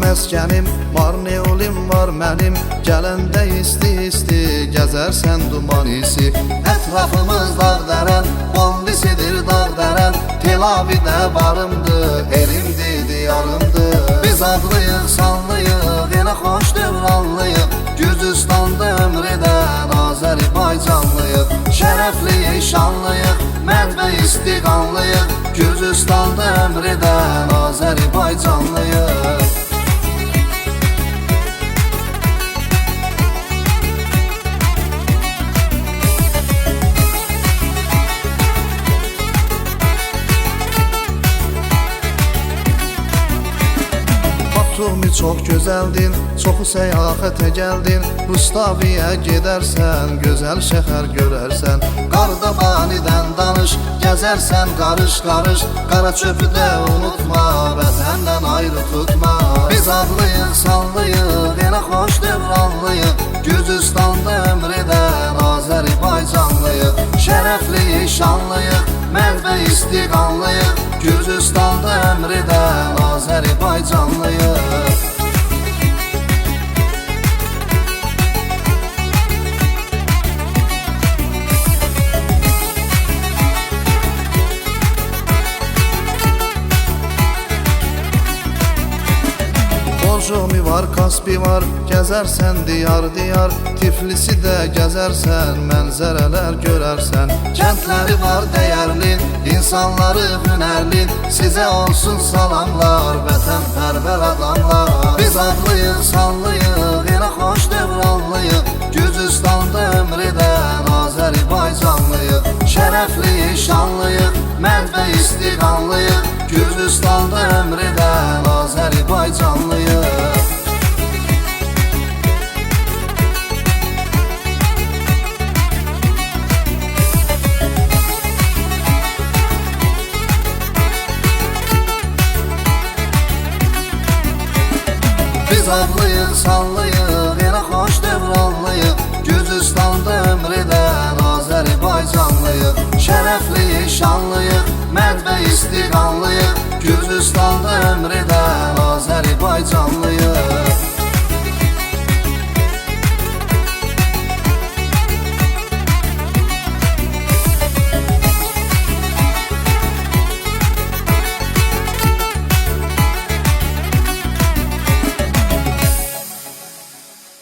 məskənim, var neolim var mənim. Gələndə isti-isti, gəzərsən duman isi. Ətrafımız dağ dərən, Bondisidir dağ dərən. Tel Avivdə varımdır, elimdir, diyarımdır. Biz adlıyıq, sanlıyıq, yenə xoş dövranlıyıq. Gürcüstanda ömr edən Azərbaycanlıyıq. Şərəfliyik, şanlıyıq, mərd və istiqanlıyıq. Gürcüstanda ömr edən Azərbaycanlıyıq. Batumi çox gözəldin, çoxu səyahətə gəldin. Rustaviyə gedərsən, gözəl şəhər görərsən. Qardabanidən danış, gəzərsən qarış-qarış. Qara çöpü də unutma, vətəndən ayrı tutma. Biz adlıyıq, sanlıyıq, yenə xoş dövranlıyıq. Gürcüstanda ömr edən Azərbaycanlıyıq. Şərəfliyik, şanlıyıq, mərd və istiqanlıyıq. Gürcüstanda ömr edən Azərbaycanlıyıq. Borjomi var, Kaspi var, gəzərsən diyar-diyar. Tiflisi də gəzərsən, mənzərələr görərsən. Kəndləri var dəyərli, insanları hünərli. Sizə olsun salamlar, vətənpərvər adamlar. Biz adlıyıq, sanlıyıq, yenə xoş dövranlıyıq. Gürcüstanda ömr edən Azərbaycanlıyıq. Şərəfliyik, şanlıyıq, mərd və istiqanlıyıq. Gürcüstanda ömr edən Azərbaycanlıyıq. Biz adlıyıq, sanlıyıq, yenə xoş dövranlıyıq. Gürcüstanda ömr edən Azərbaycanlıyıq. Şərəfliyik, şanlıyıq, mərd və istiqanlıyıq. Gürcüstanda ömr edən Azərbaycanlıyıq.